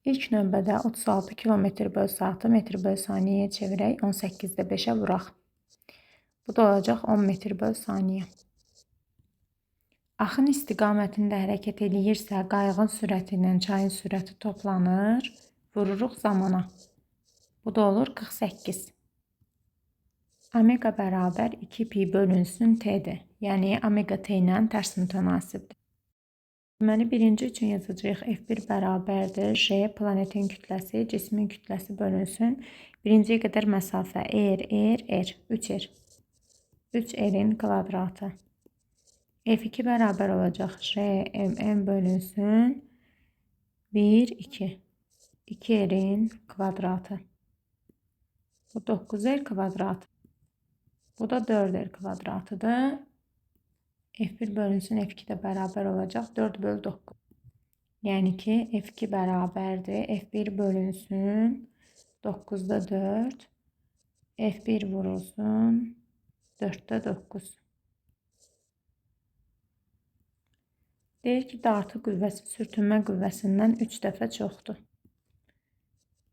İlk növbədə 36 km/saatı metr/saniyəyə çevirək, 18-də 5-ə vuraq. Bu da olacaq 10 metr/saniyə. Axın istiqamətində hərəkət eləyirsə, qayığın sürəti ilə çayın sürəti toplanır, vururuq zamana. Bu da olur 48. Omega bərabər 2pi bölünsün t'dir. Yəni, omega t ilə tərs mütənasibdir. Deməli, birinci üçün yazacağıq F1 bərabərdir. J planetin kütləsi, cismin kütləsi bölünsün. Birinciyə qədər məsafə R, 3R. 3R'in kvadratı. F2 bərabər olacaq J, M bölünsün. 1, 2. 2R'in kvadratı. Bu 9R kvadratı. Bu da 4R kvadratıdır. F1 bölünsün F2 də bərabər olacaq 4 bölü 9. Yəni ki, F2 bərabərdir. F1 bölünsün 9-da 4. F1 vurulsun 4-də 9. Deyir ki, dartı qüvvəsi sürtünmə qüvvəsindən 3 dəfə çoxdur.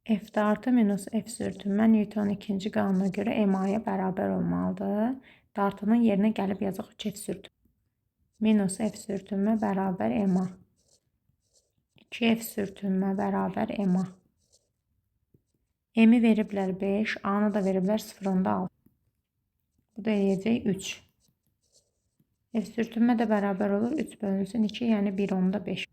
F dartı minus F sürtünmə Newtonun ikinci qanuna görə MA-ya bərabər olmalıdır. Dartının yerinə gəlib yazaq 3F sürtünmə. Minus F sürtünmə bərabər MA. 2F sürtünmə bərabər MA. M-i veriblər 5, A-nı da veriblər 0,6. Bu da eləyəcək 3. F sürtünmə də bərabər olur 3 bölünsün 2, yəni 1,5.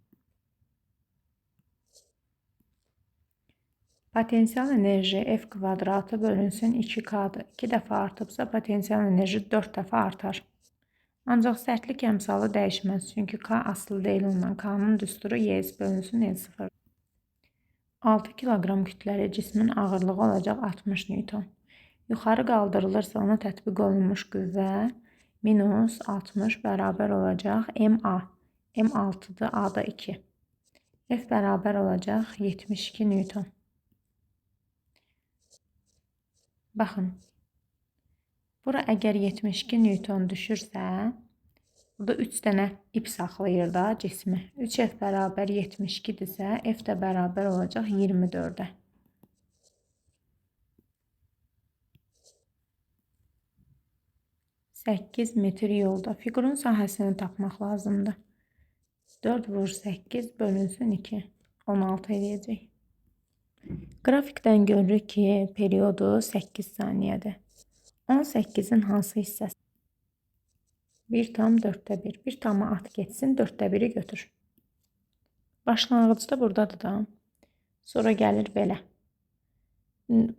Potensial enerji F kvadratı bölünsün 2K-dır. 2 dəfə artıbsa, potensial enerji 4 dəfə artar. Ancaq sərtlik əmsalı dəyişməz, çünki K asılı deyil ondan. K-nın düsturu YS bölünsün L0. 6 kiloqram kütləli cismin ağırlığı olacaq 60 Newton. Yuxarı qaldırılırsa ona tətbiq olunmuş qüvvə minus 60 bərabər olacaq MA. M 6-dır, A da 2. F bərabər olacaq 72 Newton. Baxın. Bura əgər 72 Newton düşürsə, burada 3 dənə ip saxlayır da cismi. 3F bərabər 72-dirsə, F də bərabər olacaq 24-ə. Səkkiz metr yolda. Fiqurun sahəsini tapmaq lazımdır. 4 vur 8 bölünsün 2. 16 eləyəcək. Qrafikdən görürük ki, periodu 8 saniyədir. 18-in hansı hissəsi? 1/4-də 1. 1 tamı at getsin, 4/1-i götür. Başlanğıcda buradadır da. Sonra gəlir belə.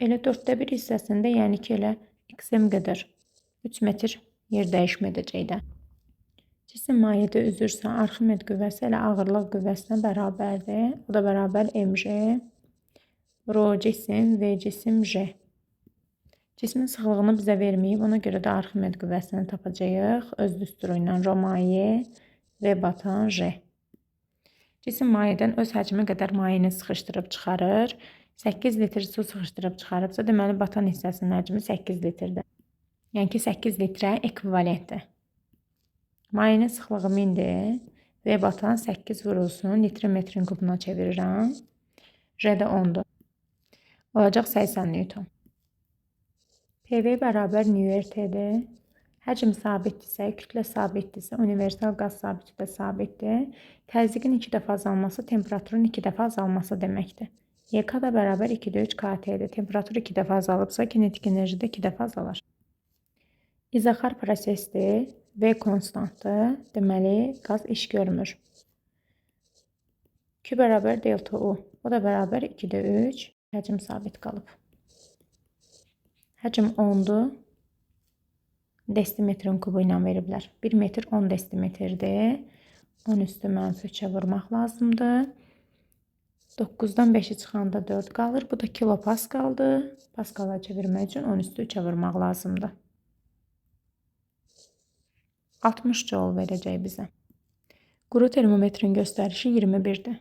Elə 4/1 hissəsində, yəni ki, elə XM qədər 3 metr yer dəyişmə edəcək də. Cisim mayedə üzürsə, Arximed qüvvəsi elə ağırlıq qüvvəsinə bərabərdir. O da bərabər mg. Rho cisim, V cisim, J. Cismin sıxlığını bizə verməyib, ona görə də Arximed qüvvəsini tapacağıq. Öz düsturu ilə Rho maye, V batan, J. Cisim mayədən öz həcmi qədər mayeni sıxışdırıb çıxarır. 8 litr su sıxışdırıb çıxarıbsa, deməli batan hissəsinin həcmi 8 litrdir. Yəni ki, 8 litrə ekvivalentdir. Mayenin sıxlığı 1000-dir. V batan 8 vurulsun, litri metrin kubuna çevirirəm. J də 10-dur. Olacaq 80 Newton. PV bərabər nÜRT-dir. Həcm sabitdirsə, kütlə sabitdirsə, universal qaz sabiti də sabitdir. Təzyiqin 2 dəfə azalması temperaturun 2 dəfə azalması deməkdir. YK da bərabər 2/3 KT-dir. Temperatur 2 dəfə azalıbsa, kinetik enerji də 2 dəfə azalar. İzoxar prosesdir. V konstantdır. Deməli, qaz iş görmür. Q bərabər delta U. O da bərabər 2/3. Həcm sabit qalıb. Həcm 10-dur. Desimetrin kubu ilə veriblər. 1 metr 10 desimetrdir. 10 üstü -3-ə vurmaq lazımdır. 9-dan 5-i çıxanda 4 qalır. Bu da kilopaskaldır. Paskala çevirmək üçün 10 üstü 3-ə vurmaq lazımdır. 60 joule verəcək bizə. Quru termometrin göstərişi 21-dir.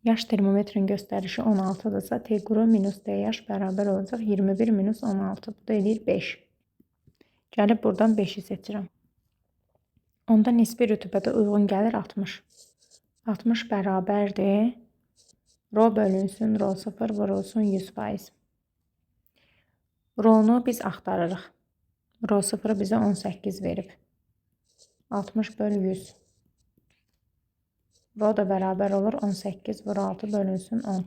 Yaş termometrin göstərişi 16-dırsa, T quru minus T yaş bərabər olacaq 21 minus 16. Bu da eləyir 5. Gəlib buradan 5-i seçirəm. Onda nisbi rütubədə uyğun gəlir 60. 60 bərabərdir. Rho bölünsün rho 0 vurulsun 100%. Rho-nu biz axtarırıq. Rho 0 bizə 18 verib. 60 bölü 100. Rho da bərabər olur 18 vur 6 bölünsün 10.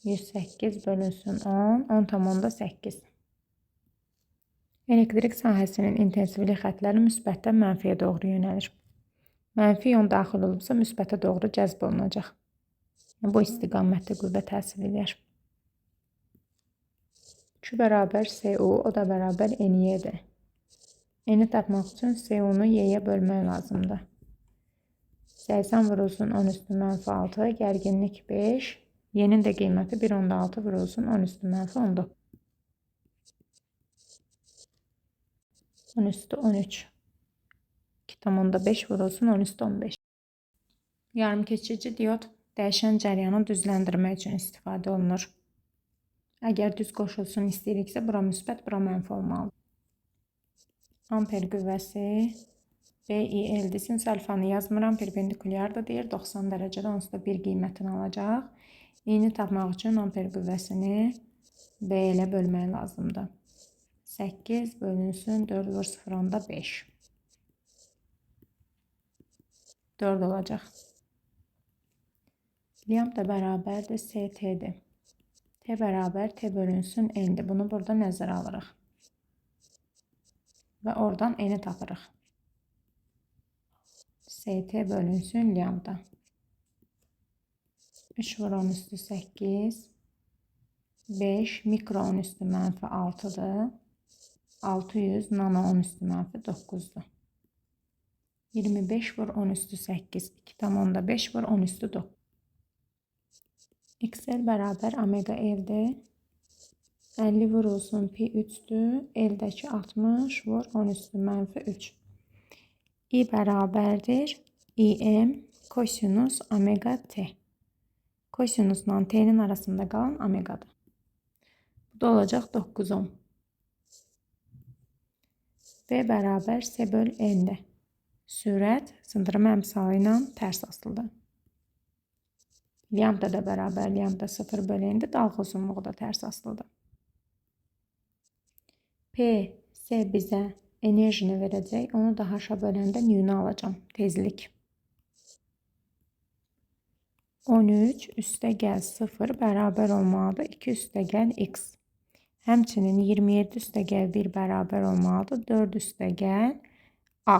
108 bölünsün 10. 10,8. Elektrik sahəsinin intensivlik xətləri müsbətdən mənfiyə doğru yönəlir. Mənfi yon daxil olubsa müsbətə doğru cəzb olunacaq. Bu istiqamətdə qüvvə təsir edir. Q bərabər SU, o da bərabər NY-dir. N-i tapmaq üçün SU-nu Y-yə bölmək lazımdır. 80 vurulsun 10 üstü mənfi 6, gərginlik 5, Y-nin də qiyməti 1,6 vurulsun 10 üstü mənfi 19. 10 üstü 13. 2,5 vurulsun 10 üstü 15. Yarımkeçici diod dəyişən cəryanı düzləndirmək üçün istifadə olunur. Əgər düz qoşulsun istəyiriksə, bura müsbət, bura mənfi olmalıdır. Amper qüvvəsi BIL-dir. Sinus alfanı yazmıram, perpendikulyardır deyir. 90 dərəcədə onsuz da 1 qiymətini alacaq. İ'ni tapmaq üçün amper qüvvəsini B ilə bölmək lazımdır. 8 bölünsün 4 vur 0,5. 4 olacaq. Liamp da bərabərdir ST-dir. T bərabər T bölünsün N-dir. Bunu burada nəzərə alırıq. Və oradan N-i tapırıq. ST bölünsün liampda. 3 vur 10 üstü 8. 5 mikro 10 üstü mənfi 6'dır. 600 nano 10 üstü mənfi 9'dur. 25 vur 10 üstü 8. 2,5 vur 10 üstü 9. XL bərabər omega L-dir. 50 vurulsun pi 3'dür. L-dəki 60 vur 10 üstü mənfi 3. I bərabərdir. IM kosinus omega T. Kosinusla T'nin arasında qalan omegadır. Bu da olacaq 9 ohm. V bərabər S böl N-dir. Sürət sındırma əmsalı ilə tərs asılıdır. Liampda da bərabər, liampda 0 böl N-dir. Dalğa uzunluğu da tərs asılıdır. P, S bizə enerjini verəcək. Onu da H-a böləndə nü-nü alacağım. Tezlik. 13 üstəgəl 0 bərabər olmalıdır. 2 üstəgəl x. Həmçinin 27 üstəgəl 1 bərabər olmalıdır. 4 üstəgəl A.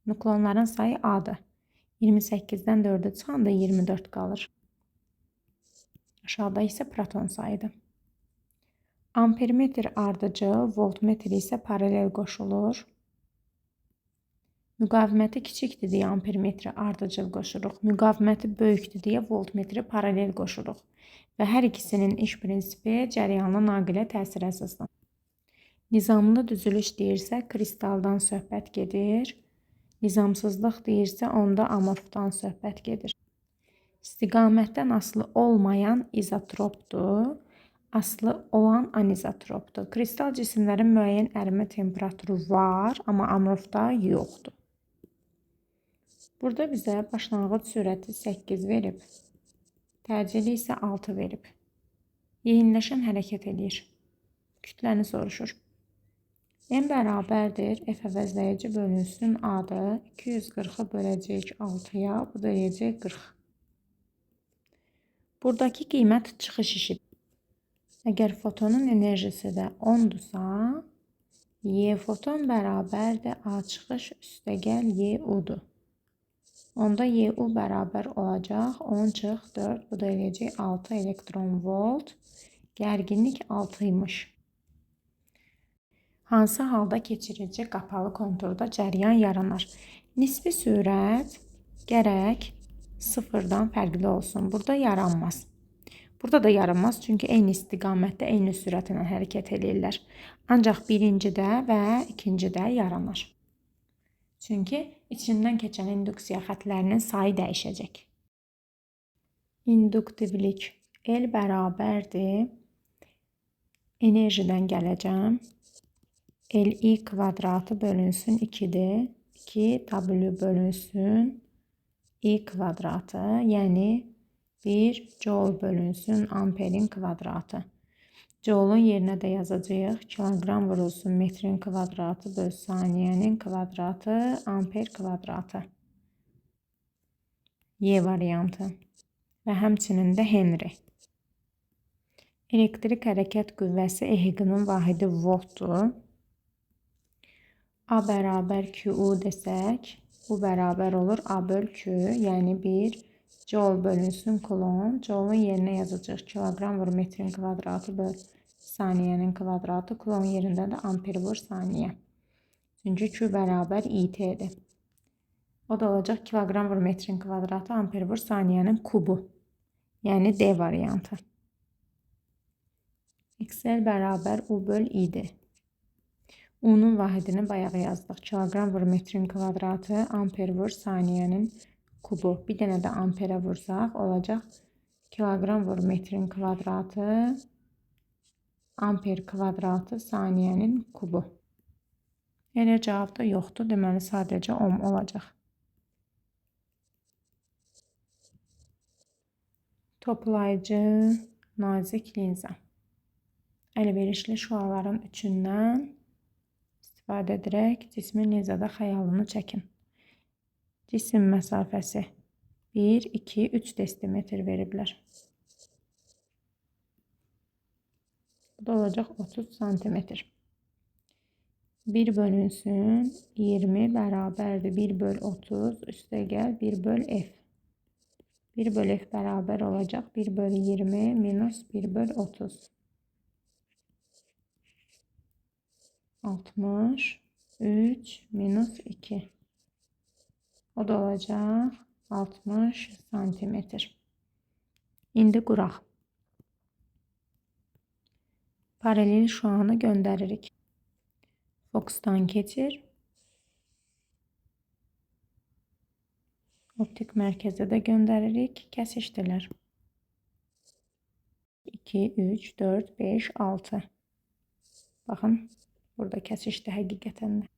Nukleonların sayı A-dır. 28-dən 4'ü çıxanda 24 qalır. Aşağıda isə proton sayıdır. Ampermetr ardıcıl, voltmetr isə paralel qoşulur. Müqaviməti kiçikdir deyə ampermetri ardıcıl qoşuruq. Müqaviməti böyükdür deyə voltmetri paralel qoşuruq. Və hər ikisinin iş prinsipi cəryanlı naqilə təsir əsaslanır. Nizamlı düzülüş deyirsə kristaldan söhbət gedir. Nizamsızlıq deyirsə onda amorfdan söhbət gedir. İstiqamətdən asılı olmayan izotropdur. Asılı olan anizotropdur. Kristal cisimlərin müəyyən ərimə temperaturu var, amma amorfda yoxdur. Burada bizə başlanğıc sürəti 8 verib. Təcili isə 6 verib. Yeyinləşən hərəkət edir. Kütləni soruşur. M bərabərdir. F əvəzləyici bölünsün A-dır. 240'ı böləcəyik 6'ya. Bu da eləyəcək 40. Buradakı qiymət çıxış işidir. Əgər fotonun enerjisi də 10'dursa, Y foton bərabərdir A çıxış üstəgəl YU-dur. Onda YU bərabər olacaq 10 çıx 4, bu da eləyəcək 6 elektron volt. Gərginlik 6 imiş. Hansı halda keçirici qapalı konturda cəryan yaranar? Nisbi sürət gərək 0'dan fərqli olsun. Burada yaranmaz. Burada da yaranmaz, çünki eyni istiqamətdə, eyni sürətlə hərəkət edirlər. Ancaq birincidə və ikincidə yaranar. Çünki içindən keçən induksiya xətlərinin sayı dəyişəcək. İnduktivlik L bərabərdir. Enerjidən gələcəm. Li kvadratı bölünsün 2'dir. 2W bölünsün I kvadratı, yəni 1 joule bölünsün amperin kvadratı. Joule'un yerinə də yazacağıq. Kilogram vurulsun metrin kvadratı böl saniyenin kvadratı amper kvadratı. Y variantı. Və həmçinin də Henry. Elektrik hərəkət qüvvəsi EHQ-nın vahidi voltdur. A bərabər QU desək, bu bərabər olur A böl Q, yəni 1 joule bölünsün kulon. Joule'un yerinə yazacağıq. Kilogram vur metrin kvadratı böl saniyenin kvadratı. Kulon yerində də amper vur saniye. Çünki Q bərabər IT'dir. O da olacaq kilogram vur metrin kvadratı amper vur saniyenin kubu. Yəni D variantı. XL bərabər U böl İ'dir. U'nun vahidini bayağı yazdıq. Kilogram vur metrin kvadratı amper vur saniyenin kubu. Bir dənə də amperə vursaq olacaq. Kilogram vur metrin kvadratı amper kvadratı saniyenin kubu. Elə cavab da yoxdur. Deməli sadəcə ohm olacaq. Toplayıcı nazik linza. Əlverişli şüaların üçündən istifadə edərək cismin linzada xəyalını çəkin. Cisim məsafəsi 1, 2, 3 desimetr veriblər. Bu da olacaq 30 santimetr. 1 bölünsün 20 bərabərdir 1 böl 30 üstə gəl 1 böl F. 1 böl F bərabər olacaq 1 böl 20 minus 1 böl 30. 63 minus 2. O da olacaq 60 santimetr. İndi quraq. Paralel şuanı göndəririk. Fokusdan keçir. Optik mərkəzə də göndəririk. Kəsişdilər. 2, 3, 4, 5, 6. Baxın. Burada kəsişdi həqiqətən də.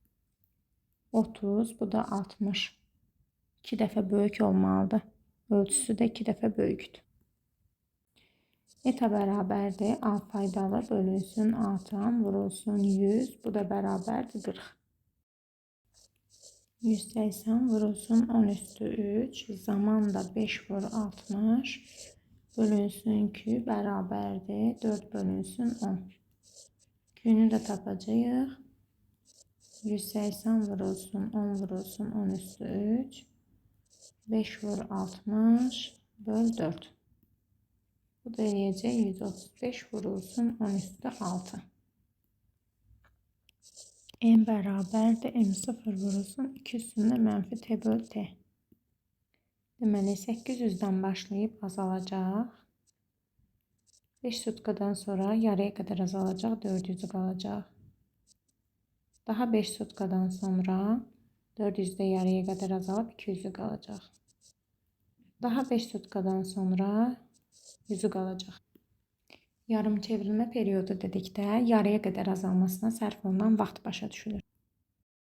30, bu da 60. 2 dəfə böyük olmalıdır. Ölçüsü də 2 dəfə böyükdür. Eta bərabərdir. A faydalı bölünsün A tam vurulsun 100. Bu da bərabərdir 40. 180 vurulsun 10 üstü 3. Zaman da 5 vur 60. Bölünsün Q bərabərdir. 4 bölünsün 10. Q'nü də tapacağıq. 180 vurulsun 10 vurulsun 10 üstü 3. 5 vur 60 böl 4. Bu da eləyəcək 135 vurulsun 10 üstü 6. M bərabərdir. M0 vurulsun 2 üstündə mənfi T böl T. Deməli 800'dən başlayıb azalacaq. 5 sutkadan sonra yarıya kadar azalacaq. 400'ü qalacaq. Daha 5 sutkadan sonra 400'de yarıya kadar azalıb 200'ü qalacaq. Daha 5 sutkadan sonra 100'ü qalacaq. Yarım çevrilmə periodu dedikdə yarıya qədər azalmasına sərf olunan vaxt başa düşülür.